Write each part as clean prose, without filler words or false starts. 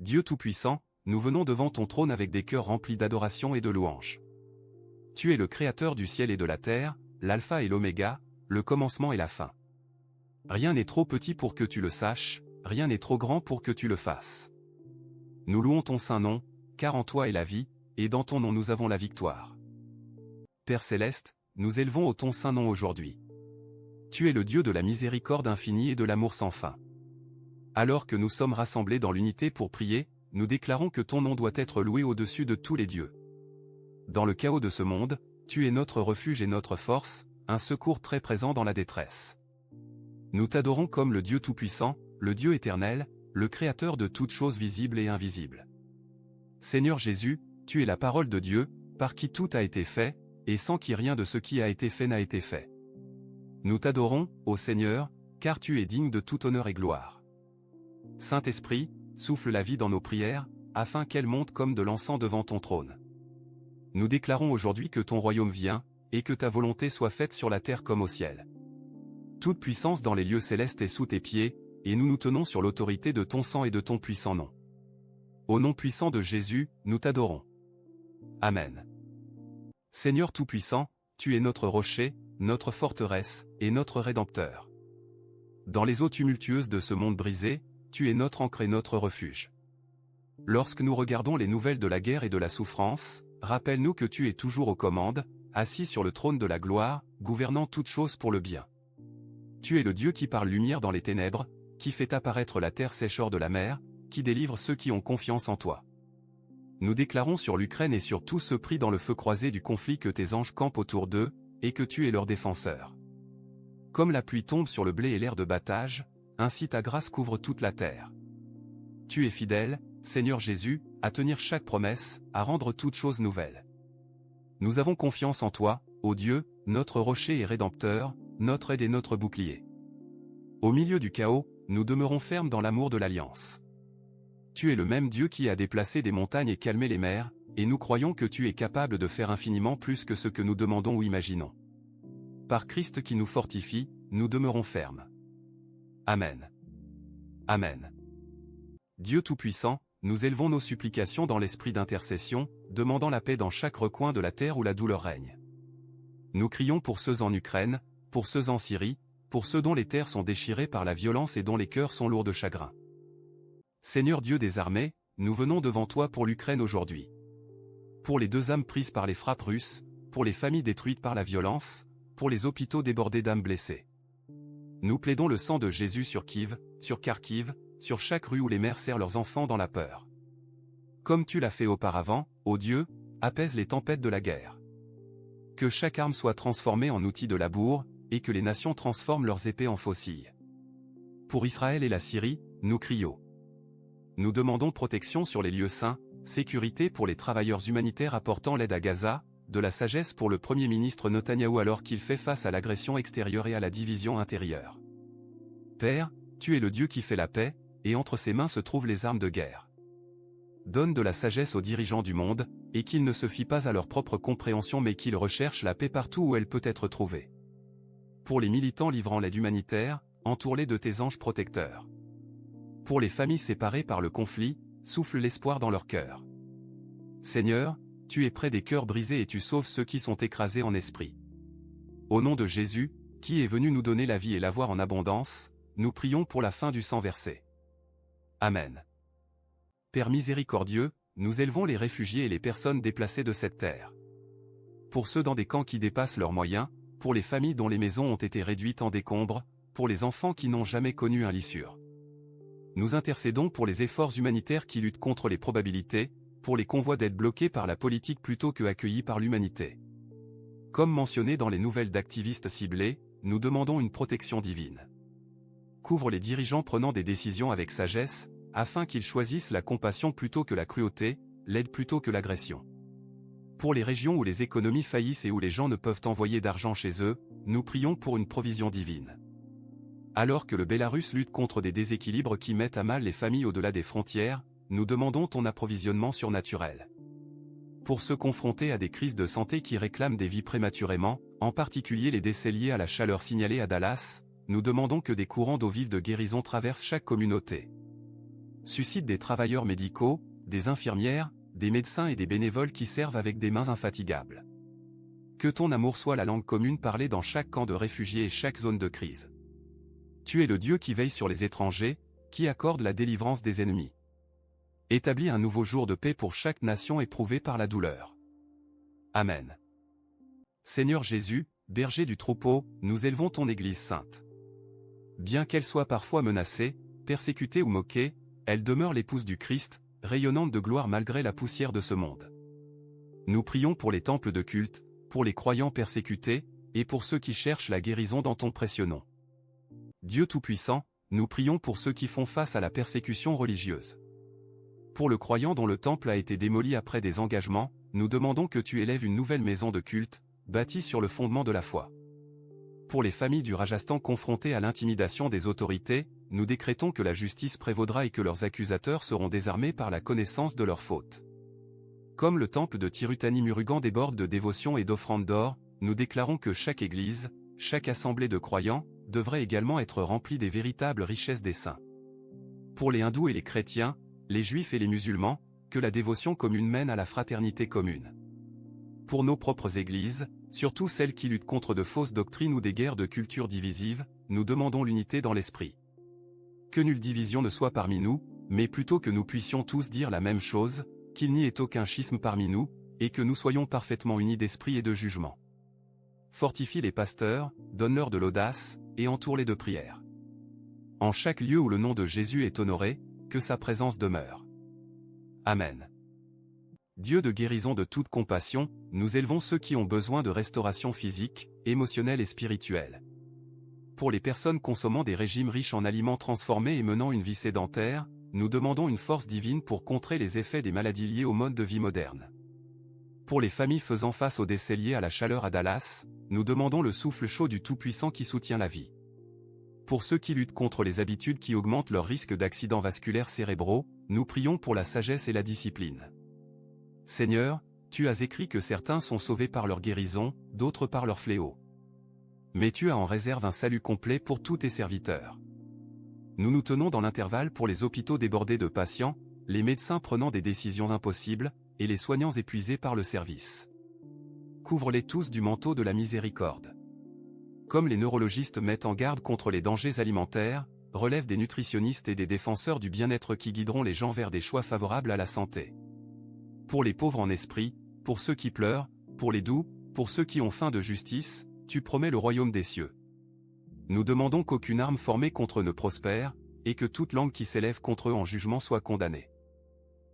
Dieu Tout-Puissant, nous venons devant ton trône avec des cœurs remplis d'adoration et de louange. Tu es le Créateur du ciel et de la terre, l'Alpha et l'Oméga, le commencement et la fin. Rien n'est trop petit pour que tu le saches, rien n'est trop grand pour que tu le fasses. Nous louons ton saint nom, car en toi est la vie, et dans ton nom nous avons la victoire. Père céleste, nous élevons au ton saint nom aujourd'hui. Tu es le Dieu de la miséricorde infinie et de l'amour sans fin. Alors que nous sommes rassemblés dans l'unité pour prier, nous déclarons que ton nom doit être loué au-dessus de tous les dieux. Dans le chaos de ce monde, tu es notre refuge et notre force, un secours très présent dans la détresse. Nous t'adorons comme le Dieu Tout-Puissant, le Dieu éternel, le Créateur de toutes choses visibles et invisibles. Seigneur Jésus, tu es la parole de Dieu, par qui tout a été fait, et sans qui rien de ce qui a été fait n'a été fait. Nous t'adorons, ô Seigneur, car tu es digne de tout honneur et gloire. Saint-Esprit, souffle la vie dans nos prières, afin qu'elles montent comme de l'encens devant ton trône. Nous déclarons aujourd'hui que ton royaume vient, et que ta volonté soit faite sur la terre comme au ciel. Toute puissance dans les lieux célestes est sous tes pieds, et nous nous tenons sur l'autorité de ton sang et de ton puissant nom. Au nom puissant de Jésus, nous t'adorons. Amen. Seigneur Tout-Puissant, tu es notre rocher, notre forteresse, et notre Rédempteur. Dans les eaux tumultueuses de ce monde brisé, tu es notre ancre et notre refuge. Lorsque nous regardons les nouvelles de la guerre et de la souffrance, rappelle-nous que tu es toujours aux commandes, assis sur le trône de la gloire, gouvernant toutes choses pour le bien. Tu es le Dieu qui parle lumière dans les ténèbres, qui fait apparaître la terre sèche hors de la mer, qui délivre ceux qui ont confiance en toi. Nous déclarons sur l'Ukraine et sur tous ceux pris dans le feu croisé du conflit que tes anges campent autour d'eux, et que tu es leur défenseur. Comme la pluie tombe sur le blé et l'air de battage, ainsi ta grâce couvre toute la terre. Tu es fidèle, Seigneur Jésus, à tenir chaque promesse, à rendre toutes choses nouvelles. Nous avons confiance en toi, ô Dieu, notre rocher et rédempteur, notre aide et notre bouclier. Au milieu du chaos, nous demeurons fermes dans l'amour de l'alliance. Tu es le même Dieu qui a déplacé des montagnes et calmé les mers, et nous croyons que tu es capable de faire infiniment plus que ce que nous demandons ou imaginons. Par Christ qui nous fortifie, nous demeurons fermes. Amen. Amen. Dieu Tout-Puissant, nous élevons nos supplications dans l'esprit d'intercession, demandant la paix dans chaque recoin de la terre où la douleur règne. Nous crions pour ceux en Ukraine, pour ceux en Syrie, pour ceux dont les terres sont déchirées par la violence et dont les cœurs sont lourds de chagrin. Seigneur Dieu des armées, nous venons devant toi pour l'Ukraine aujourd'hui. Pour les 2 âmes prises par les frappes russes, pour les familles détruites par la violence, pour les hôpitaux débordés d'âmes blessées. Nous plaidons le sang de Jésus sur Kiev, sur Kharkiv, sur chaque rue où les mères serrent leurs enfants dans la peur. Comme tu l'as fait auparavant, ô Dieu, apaise les tempêtes de la guerre. Que chaque arme soit transformée en outil de labour, et que les nations transforment leurs épées en faucilles. Pour Israël et la Syrie, nous crions. Nous demandons protection sur les lieux saints, sécurité pour les travailleurs humanitaires apportant l'aide à Gaza, de la sagesse pour le Premier ministre Netanyahou alors qu'il fait face à l'agression extérieure et à la division intérieure. Père, tu es le Dieu qui fait la paix, et entre ses mains se trouvent les armes de guerre. Donne de la sagesse aux dirigeants du monde, et qu'ils ne se fient pas à leur propre compréhension mais qu'ils recherchent la paix partout où elle peut être trouvée. Pour les militants livrant l'aide humanitaire, entoure-les de tes anges protecteurs. Pour les familles séparées par le conflit, souffle l'espoir dans leur cœur. Seigneur, tu es près des cœurs brisés et tu sauves ceux qui sont écrasés en esprit. Au nom de Jésus, qui est venu nous donner la vie et l'avoir en abondance, nous prions pour la fin du sang versé. Amen. Père miséricordieux, nous élevons les réfugiés et les personnes déplacées de cette terre. Pour ceux dans des camps qui dépassent leurs moyens, pour les familles dont les maisons ont été réduites en décombres, pour les enfants qui n'ont jamais connu un lit sûr. Nous intercédons pour les efforts humanitaires qui luttent contre les probabilités, pour les convois d'aide bloqués par la politique plutôt que accueillis par l'humanité. Comme mentionné dans les nouvelles d'activistes ciblés, nous demandons une protection divine. Couvre les dirigeants prenant des décisions avec sagesse, afin qu'ils choisissent la compassion plutôt que la cruauté, l'aide plutôt que l'agression. Pour les régions où les économies faillissent et où les gens ne peuvent envoyer d'argent chez eux, nous prions pour une provision divine. Alors que le Bélarus lutte contre des déséquilibres qui mettent à mal les familles au-delà des frontières, nous demandons ton approvisionnement surnaturel. Pour ceux confrontés à des crises de santé qui réclament des vies prématurément, en particulier les décès liés à la chaleur signalée à Dallas, nous demandons que des courants d'eau vive de guérison traversent chaque communauté. suscite des travailleurs médicaux, des infirmières, des médecins et des bénévoles qui servent avec des mains infatigables. Que ton amour soit la langue commune parlée dans chaque camp de réfugiés et chaque zone de crise. Tu es le Dieu qui veille sur les étrangers, qui accorde la délivrance des ennemis. Établis un nouveau jour de paix pour chaque nation éprouvée par la douleur. Amen. Seigneur Jésus, berger du troupeau, nous élevons ton Église sainte. Bien qu'elle soit parfois menacée, persécutée ou moquée, elle demeure l'épouse du Christ, rayonnante de gloire malgré la poussière de ce monde. Nous prions pour les temples de culte, pour les croyants persécutés, et pour ceux qui cherchent la guérison dans ton précieux nom. Dieu Tout-Puissant, nous prions pour ceux qui font face à la persécution religieuse. Pour le croyant dont le temple a été démoli après des engagements, nous demandons que tu élèves une nouvelle maison de culte, bâtie sur le fondement de la foi. Pour les familles du Rajasthan confrontées à l'intimidation des autorités, nous décrétons que la justice prévaudra et que leurs accusateurs seront désarmés par la connaissance de leurs fautes. Comme le temple de Tirutani Murugan déborde de dévotion et d'offrandes d'or, nous déclarons que chaque église, chaque assemblée de croyants, devrait également être remplie des véritables richesses des saints. Pour les hindous et les chrétiens, les juifs et les musulmans, que la dévotion commune mène à la fraternité commune. Pour nos propres églises, surtout celles qui luttent contre de fausses doctrines ou des guerres de culture divisives, nous demandons l'unité dans l'esprit. Que nulle division ne soit parmi nous, mais plutôt que nous puissions tous dire la même chose, qu'il n'y ait aucun schisme parmi nous, et que nous soyons parfaitement unis d'esprit et de jugement. Fortifie les pasteurs, donne-leur de l'audace, et entoure-les de prières. En chaque lieu où le nom de Jésus est honoré, que sa présence demeure. Amen. Dieu de guérison de toute compassion, nous élevons ceux qui ont besoin de restauration physique, émotionnelle et spirituelle. Pour les personnes consommant des régimes riches en aliments transformés et menant une vie sédentaire, nous demandons une force divine pour contrer les effets des maladies liées au mode de vie moderne. Pour les familles faisant face aux décès liés à la chaleur à Dallas, nous demandons le souffle chaud du Tout-Puissant qui soutient la vie. Pour ceux qui luttent contre les habitudes qui augmentent leur risque d'accidents vasculaires cérébraux, nous prions pour la sagesse et la discipline. Seigneur, tu as écrit que certains sont sauvés par leur guérison, d'autres par leur fléau. Mais tu as en réserve un salut complet pour tous tes serviteurs. Nous nous tenons dans l'intervalle pour les hôpitaux débordés de patients, les médecins prenant des décisions impossibles, et les soignants épuisés par le service. Couvre-les tous du manteau de la miséricorde. Comme les neurologistes mettent en garde contre les dangers alimentaires, relève des nutritionnistes et des défenseurs du bien-être qui guideront les gens vers des choix favorables à la santé. Pour les pauvres en esprit, pour ceux qui pleurent, pour les doux, pour ceux qui ont faim de justice, tu promets le royaume des cieux. Nous demandons qu'aucune arme formée contre eux ne prospère, et que toute langue qui s'élève contre eux en jugement soit condamnée.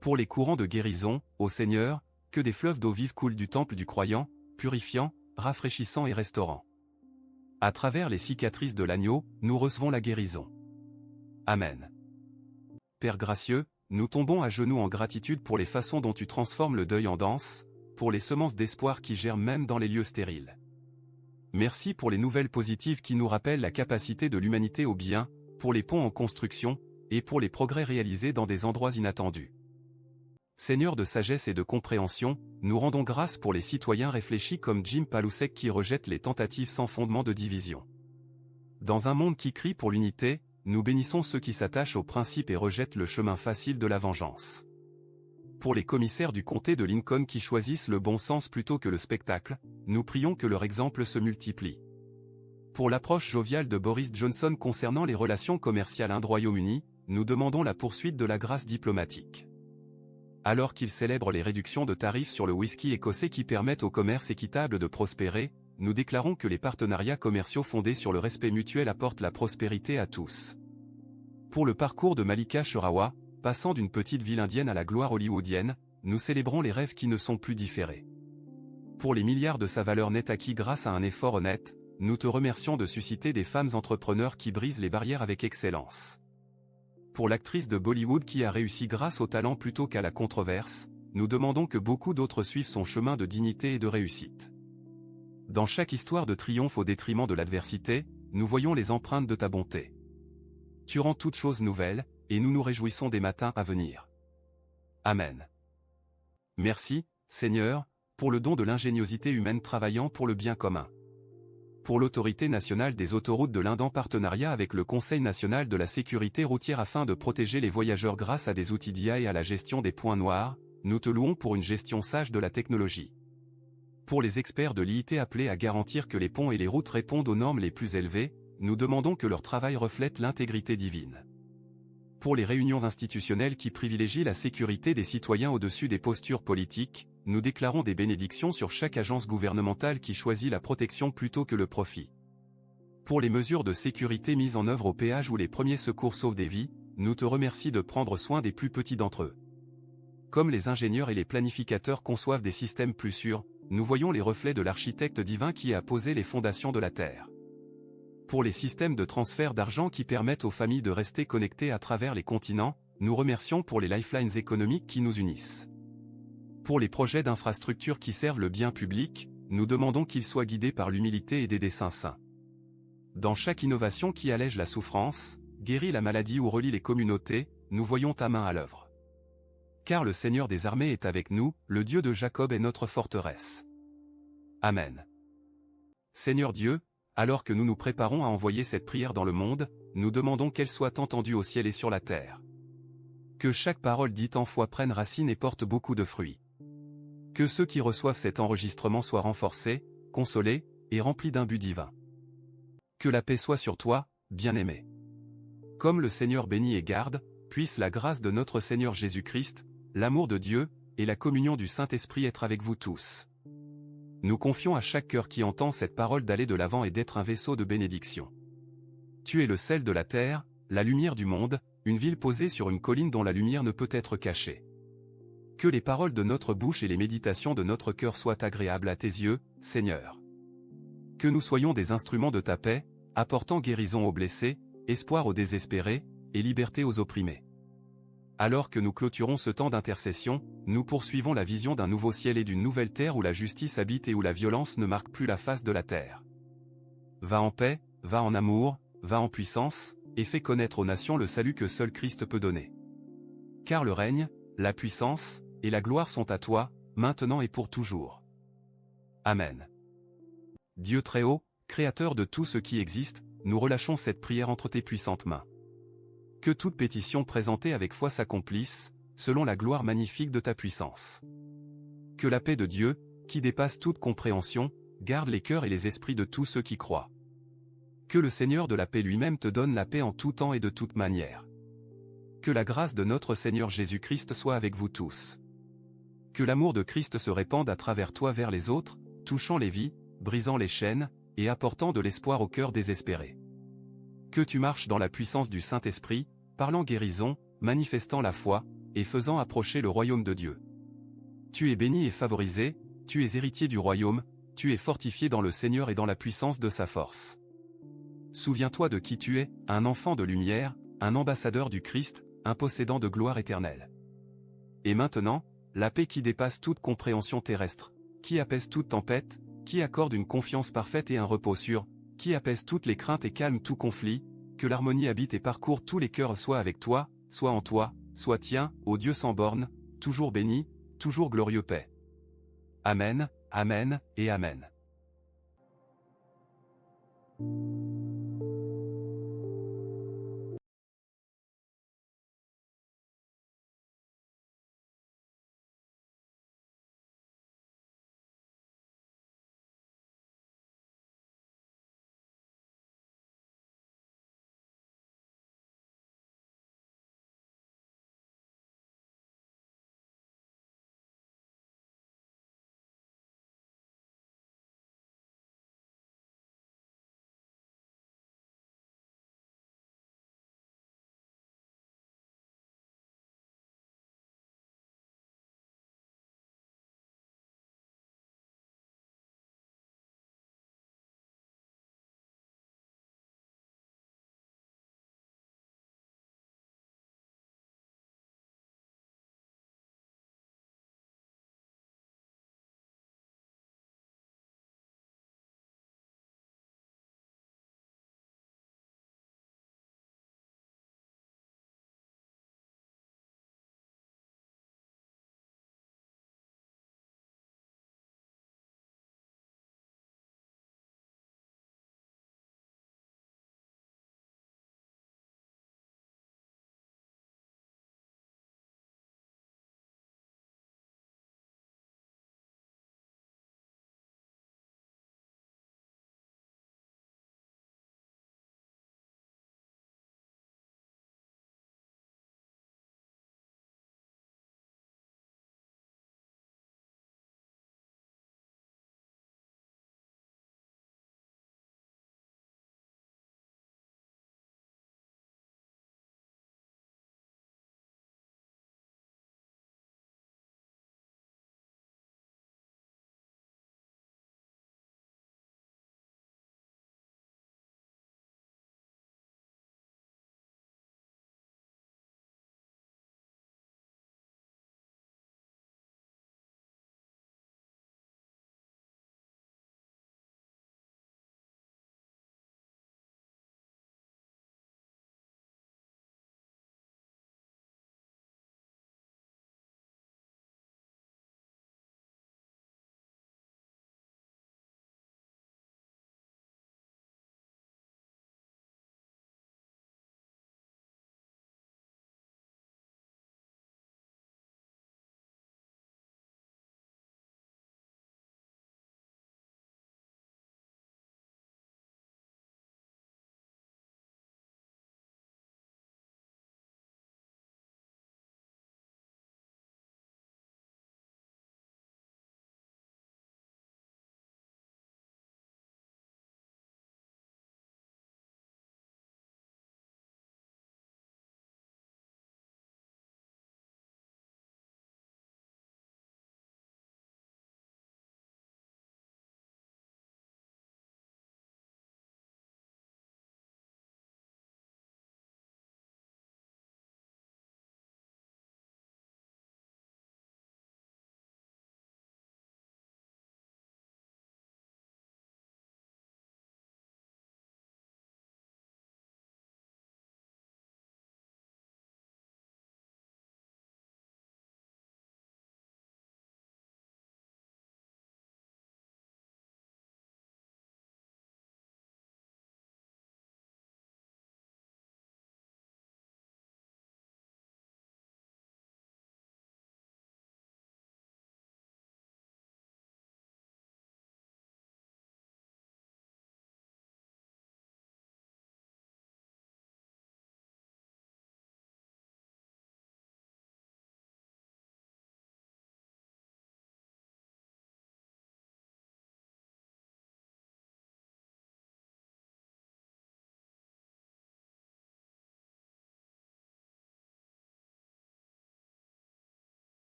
Pour les courants de guérison, ô Seigneur, que des fleuves d'eau vive coulent du temple du croyant, purifiant, rafraîchissant et restaurant. À travers les cicatrices de l'agneau, nous recevons la guérison. Amen. Père gracieux, nous tombons à genoux en gratitude pour les façons dont tu transformes le deuil en danse, pour les semences d'espoir qui germent même dans les lieux stériles. Merci pour les nouvelles positives qui nous rappellent la capacité de l'humanité au bien, pour les ponts en construction, et pour les progrès réalisés dans des endroits inattendus. Seigneur de sagesse et de compréhension, nous rendons grâce pour les citoyens réfléchis comme Jim Palusek qui rejettent les tentatives sans fondement de division. Dans un monde qui crie pour l'unité, nous bénissons ceux qui s'attachent aux principes et rejettent le chemin facile de la vengeance. Pour les commissaires du comté de Lincoln qui choisissent le bon sens plutôt que le spectacle, nous prions que leur exemple se multiplie. Pour l'approche joviale de Boris Johnson concernant les relations commerciales Inde-Royaume-Uni, nous demandons la poursuite de la grâce diplomatique. Alors qu'il célèbre les réductions de tarifs sur le whisky écossais qui permettent au commerce équitable de prospérer, nous déclarons que les partenariats commerciaux fondés sur le respect mutuel apportent la prospérité à tous. Pour le parcours de Malika Sherawa, passant d'une petite ville indienne à la gloire hollywoodienne, nous célébrons les rêves qui ne sont plus différés. Pour les milliards de sa valeur nette acquis grâce à un effort honnête, nous te remercions de susciter des femmes entrepreneurs qui brisent les barrières avec excellence. Pour l'actrice de Bollywood qui a réussi grâce au talent plutôt qu'à la controverse, nous demandons que beaucoup d'autres suivent son chemin de dignité et de réussite. Dans chaque histoire de triomphe au détriment de l'adversité, nous voyons les empreintes de ta bonté. Tu rends toutes choses nouvelles, et nous nous réjouissons des matins à venir. Amen. Merci, Seigneur, pour le don de l'ingéniosité humaine travaillant pour le bien commun. pour l'Autorité nationale des autoroutes de l'Inde en partenariat avec le Conseil national de la sécurité routière afin de protéger les voyageurs grâce à des outils d'IA et à la gestion des points noirs, nous te louons pour une gestion sage de la technologie. Pour les experts de l'IT appelés à garantir que les ponts et les routes répondent aux normes les plus élevées, nous demandons que leur travail reflète l'intégrité divine. Pour les réunions institutionnelles qui privilégient la sécurité des citoyens au-dessus des postures politiques, nous déclarons des bénédictions sur chaque agence gouvernementale qui choisit la protection plutôt que le profit. Pour les mesures de sécurité mises en œuvre au péage où les premiers secours sauvent des vies, nous te remercions de prendre soin des plus petits d'entre eux. Comme les ingénieurs et les planificateurs conçoivent des systèmes plus sûrs, nous voyons les reflets de l'architecte divin qui a posé les fondations de la Terre. Pour les systèmes de transfert d'argent qui permettent aux familles de rester connectées à travers les continents, nous remercions pour les lifelines économiques qui nous unissent. Pour les projets d'infrastructures qui servent le bien public, nous demandons qu'ils soient guidés par l'humilité et des desseins saints. Dans chaque innovation qui allège la souffrance, guérit la maladie ou relie les communautés, nous voyons ta main à l'œuvre. Car le Seigneur des armées est avec nous, le Dieu de Jacob est notre forteresse. Amen. Seigneur Dieu, alors que nous nous préparons à envoyer cette prière dans le monde, nous demandons qu'elle soit entendue au ciel et sur la terre. Que chaque parole dite en foi prenne racine et porte beaucoup de fruits. Que ceux qui reçoivent cet enregistrement soient renforcés, consolés, et remplis d'un but divin. Que la paix soit sur toi, bien-aimé. Comme le Seigneur bénit et garde, puisse la grâce de notre Seigneur Jésus-Christ, l'amour de Dieu, et la communion du Saint-Esprit être avec vous tous. Nous confions à chaque cœur qui entend cette parole d'aller de l'avant et d'être un vaisseau de bénédiction. Tu es le sel de la terre, la lumière du monde, une ville posée sur une colline dont la lumière ne peut être cachée. Que les paroles de notre bouche et les méditations de notre cœur soient agréables à tes yeux, Seigneur. Que nous soyons des instruments de ta paix, apportant guérison aux blessés, espoir aux désespérés, et liberté aux opprimés. Alors que nous clôturons ce temps d'intercession, nous poursuivons la vision d'un nouveau ciel et d'une nouvelle terre où la justice habite et où la violence ne marque plus la face de la terre. Va en paix, va en amour, va en puissance, et fais connaître aux nations le salut que seul Christ peut donner. Car le règne, la puissance, et la gloire sont à toi, maintenant et pour toujours. Amen. Dieu très haut, Créateur de tout ce qui existe, nous relâchons cette prière entre tes puissantes mains. Que toute pétition présentée avec foi s'accomplisse, selon la gloire magnifique de ta puissance. Que la paix de Dieu, qui dépasse toute compréhension, garde les cœurs et les esprits de tous ceux qui croient. Que le Seigneur de la paix lui-même te donne la paix en tout temps et de toute manière. Que la grâce de notre Seigneur Jésus-Christ soit avec vous tous. Que l'amour de Christ se répande à travers toi vers les autres, touchant les vies, brisant les chaînes, et apportant de l'espoir au cœur désespéré. Que tu marches dans la puissance du Saint-Esprit, parlant guérison, manifestant la foi, et faisant approcher le royaume de Dieu. Tu es béni et favorisé, tu es héritier du royaume, tu es fortifié dans le Seigneur et dans la puissance de sa force. Souviens-toi de qui tu es, un enfant de lumière, un ambassadeur du Christ, un possédant de gloire éternelle. Et maintenant, la paix qui dépasse toute compréhension terrestre, qui apaise toute tempête, qui accorde une confiance parfaite et un repos sûr, qui apaise toutes les craintes et calme tout conflit, que l'harmonie habite et parcourt tous les cœurs soit avec toi, soit en toi, soit tien, ô Dieu sans bornes, toujours béni, toujours glorieux paix. Amen, Amen, et Amen.